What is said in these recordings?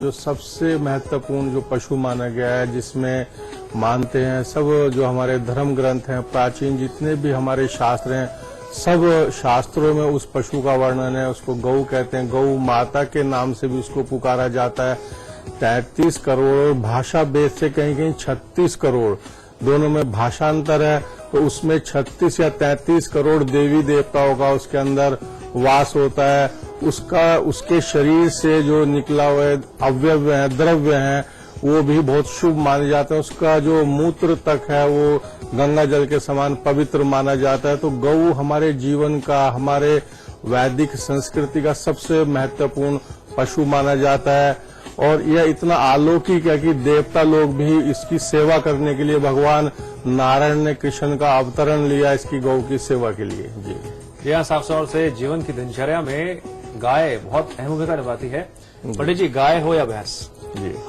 जो सबसे महत्वपूर्ण जो पशु माना गया है, जिसमें मानते हैं सब जो हमारे धर्म ग्रंथ हैं, प्राचीन जितने भी हमारे शास्त्र हैं, सब शास्त्रों में उस पशु का वर्णन है। उसको गौ कहते हैं। गौ माता के नाम से भी उसको पुकारा जाता है। 33 करोड़ भाषा भेद से कहीं कहीं 36 करोड़, दोनों में भाषांतर है, तो उसमें 36 या 33 करोड़ देवी देवताओं का उसके अंदर वास होता है। उसके शरीर से जो निकला हुआ अवयव है, द्रव्य है, वो भी बहुत शुभ माने जाते हैं। उसका जो मूत्र तक है वो गंगा जल के समान पवित्र माना जाता है। तो गौ हमारे जीवन का, हमारे वैदिक संस्कृति का सबसे महत्वपूर्ण पशु माना जाता है। और यह इतना अलौकिक है कि देवता लोग भी इसकी सेवा करने के लिए भगवान नारायण ने कृष्ण का अवतरण लिया इसकी गौ की सेवा के लिए। जी हाँ, साफ तौर से जीवन की दिनचर्या में गाय बहुत अहम भूमिका निभाती है। पंडित जी, गाय हो या भैंस,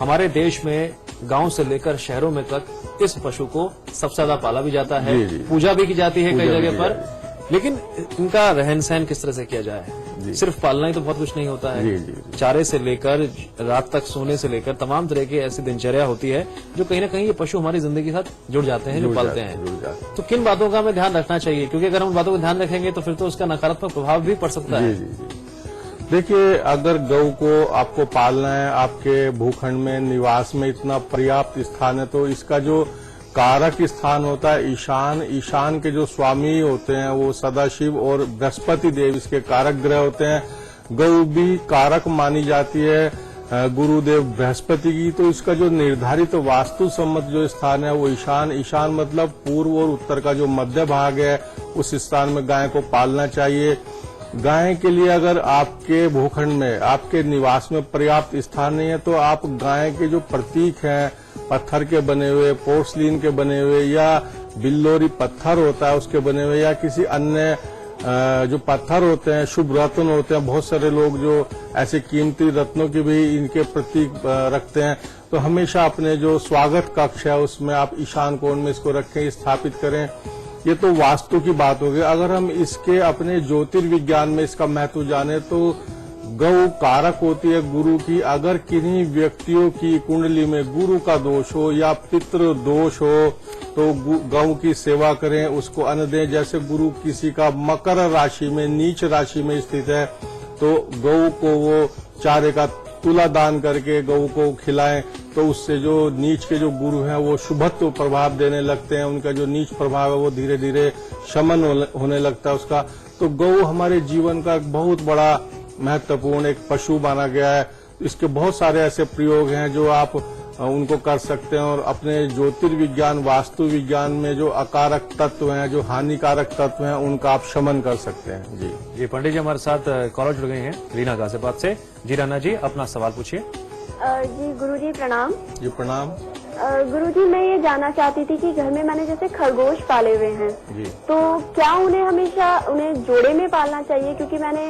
हमारे देश में गांव से लेकर शहरों में तक इस पशु को सबसे ज्यादा पाला भी जाता है, पूजा भी की जाती है कई जगह पर। लेकिन इनका रहन सहन किस तरह से किया जाए? सिर्फ पालना ही तो बहुत कुछ नहीं होता है। चारे से लेकर रात तक सोने से लेकर तमाम तरह की ऐसी दिनचर्या होती है जो कहीं ना कहीं ये पशु हमारी जिंदगी के साथ जुड़ जाते हैं, जो पालते हैं। तो किन बातों का हमें ध्यान रखना चाहिए? क्योंकि अगर हम उन बातों का ध्यान रखेंगे तो फिर तो उसका नकारात्मक प्रभाव भी पड़ सकता है। देखिए, अगर गौ को आपको पालना है, आपके भूखंड में, निवास में इतना पर्याप्त स्थान है, तो इसका जो कारक स्थान होता है ईशान के जो स्वामी होते हैं वो सदाशिव और बृहस्पति देव इसके कारक ग्रह होते हैं। गौ भी कारक मानी जाती है गुरुदेव बृहस्पति की। तो इसका जो निर्धारित वास्तु सम्मत जो स्थान है वो ईशान मतलब पूर्व और उत्तर का जो मध्य भाग है, उस स्थान में गाय को पालना चाहिए। गाय के लिए अगर आपके भूखंड में, आपके निवास में पर्याप्त स्थान नहीं है, तो आप गाय के जो प्रतीक हैं, पत्थर के बने हुए, पोर्सलिन के बने हुए, या बिल्लोरी पत्थर होता है उसके बने हुए, या किसी अन्य जो पत्थर होते हैं, शुभ रत्न होते हैं, बहुत सारे लोग जो ऐसे कीमती रत्नों की भी इनके प्रतीक रखते हैं, तो हमेशा अपने जो स्वागत कक्ष है उसमें आप ईशान कोण में इसको रखें, स्थापित करें। ये तो वास्तु की बात होगी। अगर हम इसके अपने ज्योतिर्विज्ञान में इसका महत्व जाने तो गौ कारक होती है गुरु की। अगर किन्हीं व्यक्तियों की कुंडली में गुरु का दोष हो या पितृ दोष हो तो गौ की सेवा करें, उसको अन्न दें। जैसे गुरु किसी का मकर राशि में, नीच राशि में स्थित है, तो गौ को वो चारे का तुला दान करके गौ को खिलाएं, तो उससे जो नीच के जो गुरु हैं वो शुभत्व प्रभाव देने लगते हैं। उनका जो नीच प्रभाव है वो धीरे धीरे शमन होने लगता है उसका। तो गौ हमारे जीवन का एक बहुत बड़ा महत्वपूर्ण एक पशु माना गया है। इसके बहुत सारे ऐसे प्रयोग हैं जो आप उनको कर सकते हैं, और अपने ज्योतिर्विज्ञान, वास्तु विज्ञान में जो अकारक तत्व हैं, जो हानिकारक तत्व हैं, उनका आप शमन कर सकते हैं। जी पंडित जी हमारे साथ कॉलर जुड़ गए हैं रीना गाजियाबाद से। जी राना जी, अपना सवाल पूछिए। जी गुरुजी प्रणाम। जी प्रणाम। गुरुजी, मैं ये जानना चाहती थी कि घर में मैंने जैसे खरगोश पाले हुए हैं, तो क्या उन्हें हमेशा जोड़े में पालना चाहिए? क्योंकि मैंने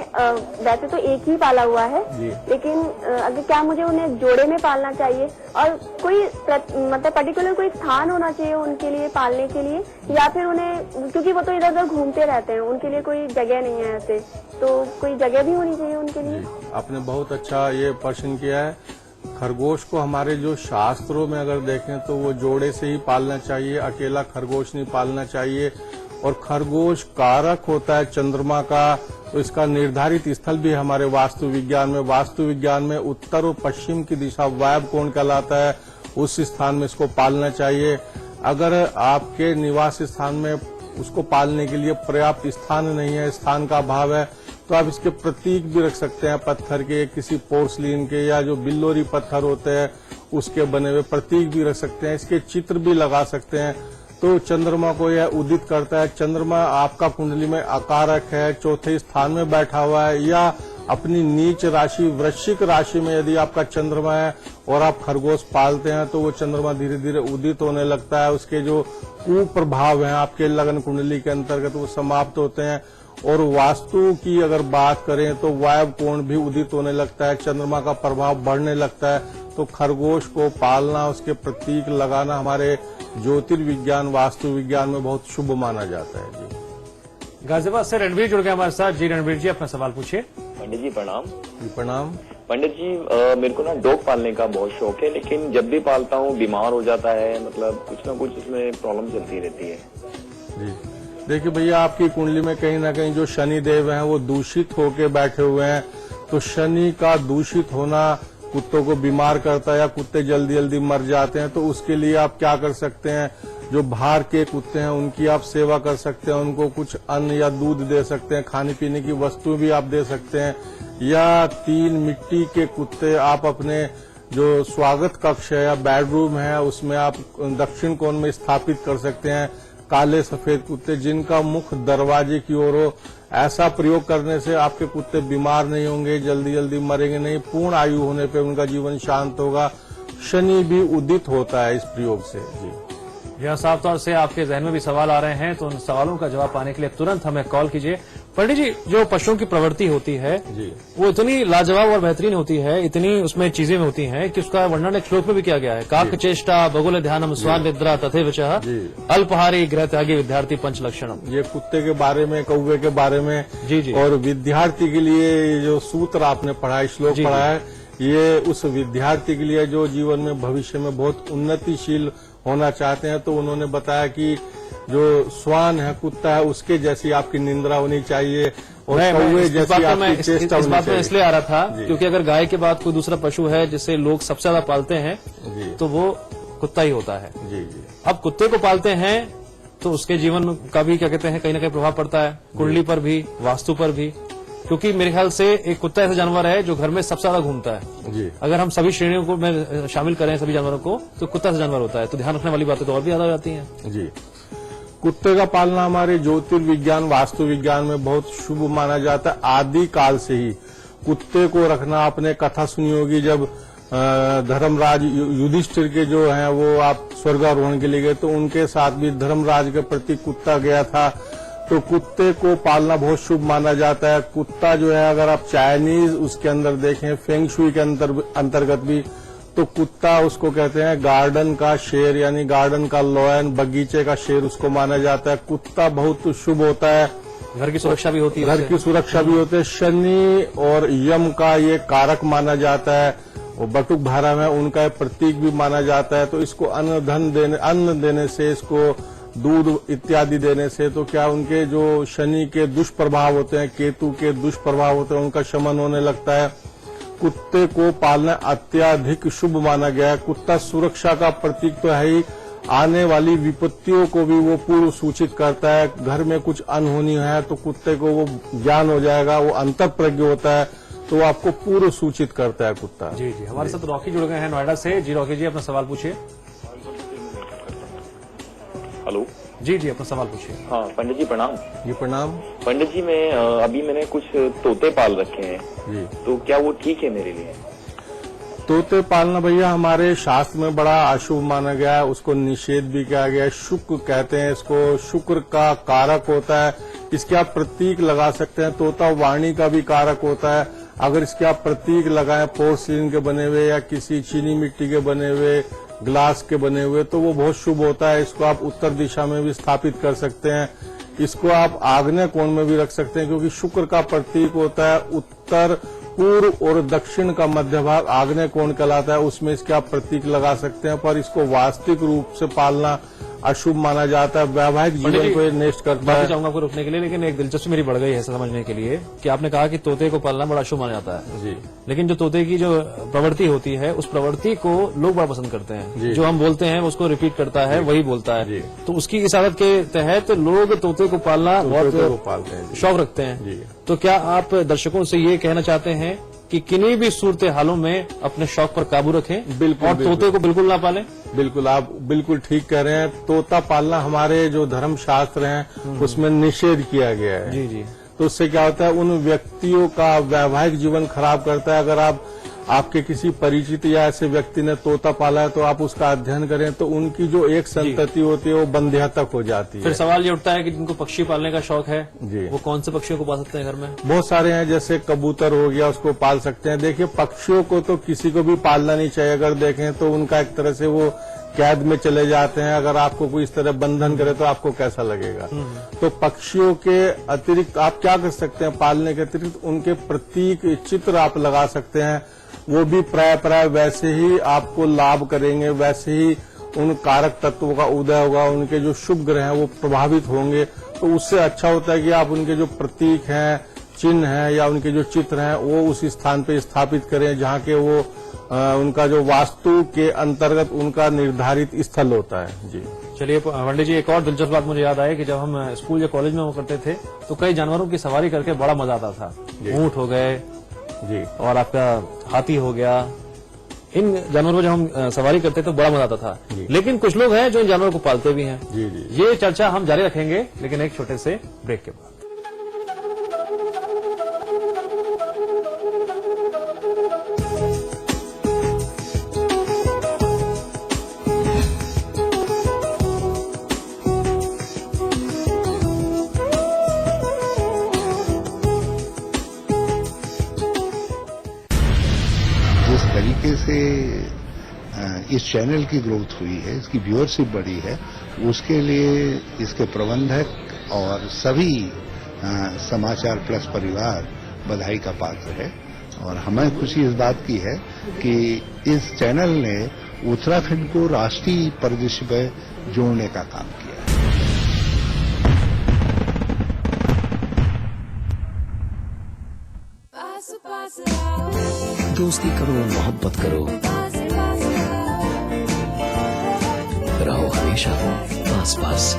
वैसे तो एक ही पाला हुआ है, लेकिन अगर क्या मुझे उन्हें जोड़े में पालना चाहिए? और कोई मतलब पर्टिकुलर कोई स्थान होना चाहिए उनके लिए पालने के लिए, या फिर उन्हें, क्योंकि वो तो इधर उधर घूमते रहते हैं, उनके लिए कोई जगह नहीं है ऐसे, तो कोई जगह भी होनी चाहिए उनके लिए? आपने बहुत अच्छा ये प्रश्न किया है। खरगोश को हमारे जो शास्त्रों में अगर देखें तो वो जोड़े से ही पालना चाहिए, अकेला खरगोश नहीं पालना चाहिए। और खरगोश कारक होता है चंद्रमा का, तो इसका निर्धारित स्थल भी हमारे वास्तु विज्ञान में उत्तर और पश्चिम की दिशा वायव्य कोण कहलाता है, उस स्थान में इसको पालना चाहिए। अगर आपके निवास स्थान में उसको पालने के लिए पर्याप्त स्थान नहीं है, स्थान का अभाव है, तो आप इसके प्रतीक भी रख सकते हैं, पत्थर के, किसी पोर्सलिन के, या जो बिल्लोरी पत्थर होते हैं उसके बने हुए प्रतीक भी रख सकते हैं। इसके चित्र भी लगा सकते हैं। तो चंद्रमा को यह उदित करता है। चंद्रमा आपका कुंडली में अकारक है, चौथे स्थान में बैठा हुआ है, या अपनी नीच राशि वृश्चिक राशि में यदि आपका चंद्रमा है और आप खरगोश पालते हैं, तो वो चंद्रमा धीरे धीरे उदित होने लगता है। उसके जो कुप्रभाव हैं आपके लगन कुंडली के अंतर्गत वो समाप्त होते हैं। और वास्तु की अगर बात करें तो वायव्य कोण भी उदित होने लगता है, चंद्रमा का प्रभाव बढ़ने लगता है। तो खरगोश को पालना, उसके प्रतीक लगाना हमारे ज्योतिर्विज्ञान, वास्तु विज्ञान में बहुत शुभ माना जाता है। जी गाजियाबाद से रणवीर जुड़ गए हमारे साथ। जी रणवीर जी, अपना सवाल पूछिए। पंडित जी प्रणाम। जी प्रणाम। पंडित जी मेरे को ना डॉग पालने का बहुत शौक है, लेकिन जब भी पालता हूँ बीमार हो जाता है, मतलब कुछ ना कुछ उसमें प्रॉब्लम चलती रहती है। जी देखिए भैया, आपकी कुंडली में कहीं ना कहीं जो शनि देव हैं वो दूषित होके बैठे हुए हैं, तो शनि का दूषित होना कुत्तों को बीमार करता है या कुत्ते जल्दी जल्दी मर जाते हैं। तो उसके लिए आप क्या कर सकते हैं, जो बाहर के कुत्ते हैं उनकी आप सेवा कर सकते हैं, उनको कुछ अन्न या दूध दे सकते हैं, खाने पीने की वस्तु भी आप दे सकते हैं, या 3 मिट्टी के कुत्ते आप अपने जो स्वागत कक्ष है या बेडरूम है उसमें आप दक्षिण कोण में स्थापित कर सकते हैं। काले सफेद कुत्ते जिनका मुख दरवाजे की ओर हो, ऐसा प्रयोग करने से आपके कुत्ते बीमार नहीं होंगे, जल्दी जल्दी मरेंगे नहीं, पूर्ण आयु होने पे उनका जीवन शांत होगा। शनि भी उदित होता है इस प्रयोग से। जी यह साफ तौर से आपके जहन में भी सवाल आ रहे हैं, तो उन सवालों का जवाब पाने के लिए तुरंत हमें कॉल कीजिए। पंडित जी, जो पशुओं की प्रवृत्ति होती है जी वो इतनी लाजवाब और बेहतरीन होती है, इतनी उसमें चीजें होती हैं कि उसका वर्णन एक श्लोक में भी किया गया है। काक चेष्टा बगुल ध्यानम स्वान निद्रा तथैव च अल्पहारी गृह त्यागी विद्यार्थी पंच लक्षणम। ये कुत्ते के बारे में, कौवे के बारे में जी जी। और विद्यार्थी के लिए जो सूत्र आपने पढ़ा है, श्लोक जी, पढ़ा है, ये उस विद्यार्थी के लिए जो जीवन में भविष्य में बहुत उन्नतिशील होना चाहते हैं। तो उन्होंने बताया कि जो स्वान है, कुत्ता है, उसके जैसी आपकी निंद्रा होनी चाहिए और कौवे जैसी आपकी चेष्टा इस होनी बात में चाहिए। इसलिए आ रहा था क्योंकि अगर गाय के बाद कोई दूसरा पशु है जिसे लोग सबसे ज्यादा पालते हैं जी तो वो कुत्ता ही होता है। जी जी अब कुत्ते को पालते हैं तो उसके जीवन का भी क्या कहते हैं कहीं ना कहीं प्रभाव पड़ता है, कुंडली पर भी, वास्तु पर भी, क्योंकि मेरे ख्याल से एक कुत्ता ऐसा जानवर है जो घर में सबसे ज्यादा घूमता है। जी अगर हम सभी श्रेणियों को में शामिल करें सभी जानवरों को तो कुत्ता ऐसा जानवर होता है, तो ध्यान रखने वाली बातें तो और भी ज्यादा हो जाती हैं। जी कुत्ते का पालना हमारे ज्योतिर्विज्ञान वास्तु विज्ञान में बहुत शुभ माना जाता है। आदि काल से ही कुत्ते को रखना, आपने कथा सुनी होगी जब धर्मराज युधिष्ठिर के जो हैं वो आप स्वर्गारोहण के लिए गए तो उनके साथ भी धर्मराज के प्रति कुत्ता गया था। तो कुत्ते को पालना बहुत शुभ माना जाता है। कुत्ता जो है, अगर आप चाइनीज उसके अंदर देखें, फेंग शुई के अंतर्गत भी, तो कुत्ता उसको कहते हैं गार्डन का शेर, यानी गार्डन का लॉयन, बगीचे का शेर उसको माना जाता है। कुत्ता बहुत शुभ होता है, घर की सुरक्षा भी होती है, घर की सुरक्षा भी होती है। शनि और यम का ये कारक माना जाता है, और बटुक भारा में उनका प्रतीक भी माना जाता है। तो इसको अन्न देने से, इसको दूध इत्यादि देने से, तो क्या उनके जो शनि के दुष्प्रभाव होते हैं, केतु के दुष्प्रभाव होते हैं, उनका शमन होने लगता है। कुत्ते को पालना अत्यधिक शुभ माना गया है। कुत्ता सुरक्षा का प्रतीक तो है ही, आने वाली विपत्तियों को भी वो पूर्व सूचित करता है। घर में कुछ अनहोनी है तो कुत्ते को वो ज्ञान हो जाएगा, वो अंतःप्रज्ञ होता है, तो वो आपको पूर्व सूचित करता है कुत्ता। जी जी। हमारे साथ रॉकी जुड़ गए हैं नोएडा से। जी रॉकी जी, अपना सवाल पूछिए। हेलो जी जी, अपना सवाल पूछिए। हाँ पंडित जी प्रणाम। जी प्रणाम। पंडित जी मैं अभी मैंने कुछ तोते पाल रखे हैं जी तो क्या वो ठीक है मेरे लिए? तोते पालना भैया हमारे शास्त्र में बड़ा अशुभ माना गया है, उसको निषेध भी किया गया है। शुक्र कहते हैं इसको, शुक्र का कारक होता है। इसके आप प्रतीक लगा सकते हैं। तोता वाणी का भी कारक होता है। अगर इसके आप प्रतीक लगाएं, पोर्सिलिन के बने हुए या किसी चीनी मिट्टी के बने हुए, ग्लास के बने हुए, तो वो बहुत शुभ होता है। इसको आप उत्तर दिशा में भी स्थापित कर सकते हैं। इसको आप आग्नेय कोण में भी रख सकते हैं, क्योंकि शुक्र का प्रतीक होता है उत्तर, पूर्व और दक्षिण का मध्य भाग आग्नेय कोण कहलाता है। उसमें इसके आप प्रतीक लगा सकते हैं, पर इसको वास्तविक रूप से पालना अशुभ माना जाता है। वैवाहिक जीवन को ये नष्ट करता माफी है। चाहूंगा आपको रोकने के लिए, लेकिन एक दिलचस्पी मेरी बढ़ गई है समझने के लिए कि आपने कहा कि तोते को पालना बड़ा शुभ माना जाता है। जी लेकिन जो तोते की जो प्रवृत्ति होती है उस प्रवृत्ति को लोग बड़ा पसंद करते हैं। जो हम बोलते हैं उसको रिपीट करता है, वही बोलता है। तो उसकी इस आदत के तहत लोग तोते को पालना तोते को बहुत पालते हैं। शौक रखते हैं। जी। तो क्या आप दर्शकों से ये कहना चाहते हैं कि किन्हीं भी सूरत हालों में अपने शौक पर काबू रखें बिल्कुल, और बिल्कुल। तोते को बिल्कुल ना पालें? बिल्कुल, आप बिल्कुल ठीक कह रहे हैं। तोता पालना हमारे जो धर्म शास्त्र हैं उसमें निषेध किया गया है। जी जी। तो उससे क्या होता है, उन व्यक्तियों का वैवाहिक जीवन खराब करता है। अगर आपके किसी परिचित या ऐसे व्यक्ति ने तोता पाला है तो आप उसका अध्ययन करें तो उनकी जो एक संतति होती है वो बंध्या तक हो जाती है। फिर सवाल ये उठता है कि जिनको पक्षी पालने का शौक है जी। वो कौन से पक्षियों को पाल सकते हैं घर में? बहुत सारे हैं, जैसे कबूतर हो गया, उसको पाल सकते हैं। देखिए, पक्षियों को तो किसी को भी पालना नहीं चाहिए। अगर देखें तो उनका एक तरह से वो कैद में चले जाते हैं। अगर आपको कोई इस तरह बंधन करे तो आपको कैसा लगेगा। तो पक्षियों के अतिरिक्त आप क्या कर सकते हैं, पालने के अतिरिक्त उनके प्रतीक चित्र आप लगा सकते हैं। वो भी प्राय वैसे ही आपको लाभ करेंगे, वैसे ही उन कारक तत्वों का उदय होगा, उनके जो शुभ ग्रह हैं वो प्रभावित होंगे। तो उससे अच्छा होता है कि आप उनके जो प्रतीक हैं, चिन्ह हैं या उनके जो चित्र हैं वो उस स्थान पे स्थापित करें जहाँ के वो उनका जो वास्तु के अंतर्गत उनका निर्धारित स्थल होता है। जी चलिए पंडित जी, एक और दिलचस्प बात मुझे याद आई कि जब हम स्कूल या कॉलेज में वो करते थे तो कई जानवरों की सवारी करके बड़ा मजा आता था। ऊंट हो गए जी और आपका हाथी हो गया, इन जानवरों को जब हम सवारी करते तो बड़ा मजा आता था। लेकिन कुछ लोग हैं जो इन जानवरों को पालते भी हैं। जी जी ये चर्चा हम जारी रखेंगे लेकिन एक छोटे से ब्रेक के बाद। जिस तरीके से इस चैनल की ग्रोथ हुई है, इसकी व्यूअरशिप बढ़ी है, उसके लिए इसके प्रबंधक और सभी समाचार प्लस परिवार बधाई का पात्र है। और हमें खुशी इस बात की है कि इस चैनल ने उत्तराखंड को राष्ट्रीय परिदृश्य में जोड़ने का काम किया है। दोस्ती करो, मोहब्बत करो, रहो हमेशा पास पास।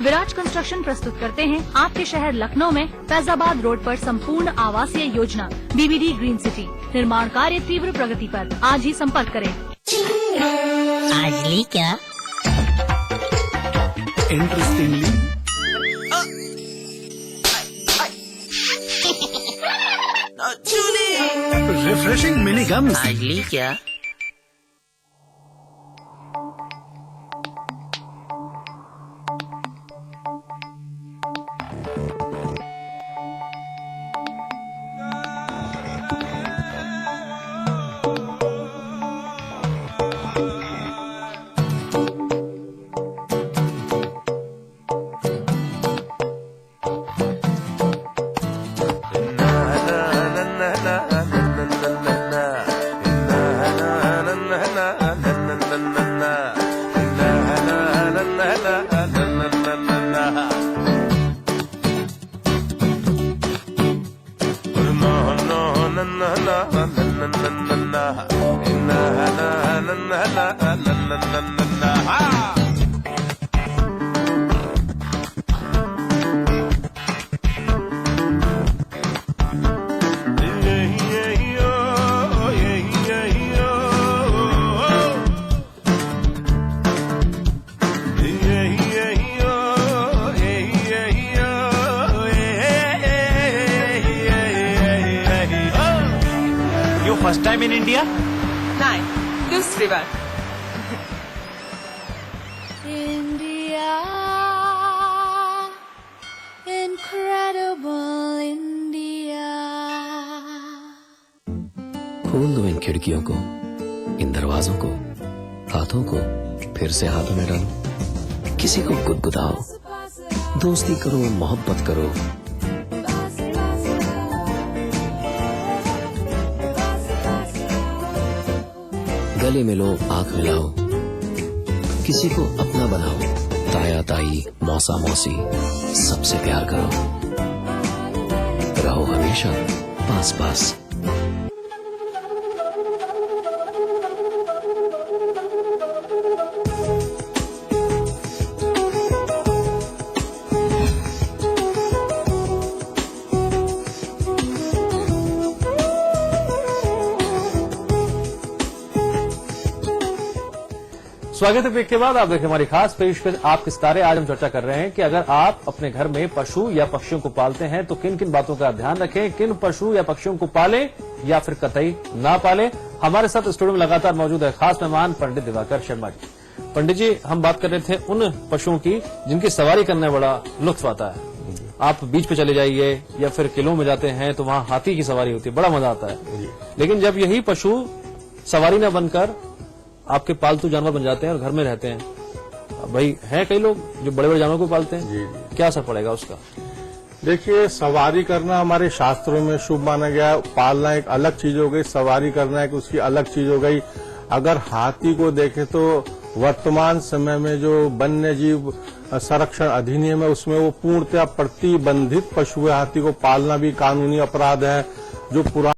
विराज कंस्ट्रक्शन प्रस्तुत करते हैं आपके शहर लखनऊ में फैजाबाद रोड पर संपूर्ण आवासीय योजना बीबीडी ग्रीन सिटी। निर्माण कार्य तीव्र प्रगति पर, आज ही संपर्क करें। आज ली क्या? Interestingly refreshing mini gums. आज ली क्या? First time in India? नहीं, दूसरी बार। India, incredible India. खोल दो इन खिड़कियों को, इन दरवाजों को, हाथों को फिर से हाथों में डालो, किसी को गुदगुदाओ, दोस्ती करो, मोहब्बत करो, गले मिलो, आंख मिलाओ, किसी को अपना बनाओ, ताया ताई, मौसा मौसी, सबसे प्यार करो, रहो हमेशा पास पास। स्वागत है ब्रेक के बाद। आप देखें हमारी खास पेशकश आपके सितारे। आज हम चर्चा कर रहे हैं कि अगर आप अपने घर में पशु या पक्षियों को पालते हैं तो किन किन बातों का ध्यान रखें, किन पशु या पक्षियों को पालें या फिर कतई ना पालें। हमारे साथ स्टूडियो में लगातार मौजूद है खास मेहमान पंडित दिवाकर शर्मा जी। पंडित जी, हम बात कर रहे थे उन पशुओं की जिनकी सवारी करने में बड़ा लुत्फ आता है। आप बीच पे चले जाइए या फिर किलों में जाते हैं तो वहां हाथी की सवारी होती है, बड़ा मजा आता है। लेकिन जब यही पशु सवारी न बनकर आपके पालतू जानवर बन जाते हैं और घर में रहते हैं, भाई हैं कई लोग जो बड़े बड़े जानवरों को पालते हैं, क्या असर पड़ेगा उसका? देखिए, सवारी करना हमारे शास्त्रों में शुभ माना गया है। पालना एक अलग चीज हो गई, सवारी करना एक उसकी अलग चीज हो गई। अगर हाथी को देखें तो वर्तमान समय में जो वन्य जीव संरक्षण अधिनियम है उसमें वो पूर्णतः प्रतिबंधित पशु है। हाथी को पालना भी कानूनी अपराध है। जो पुराना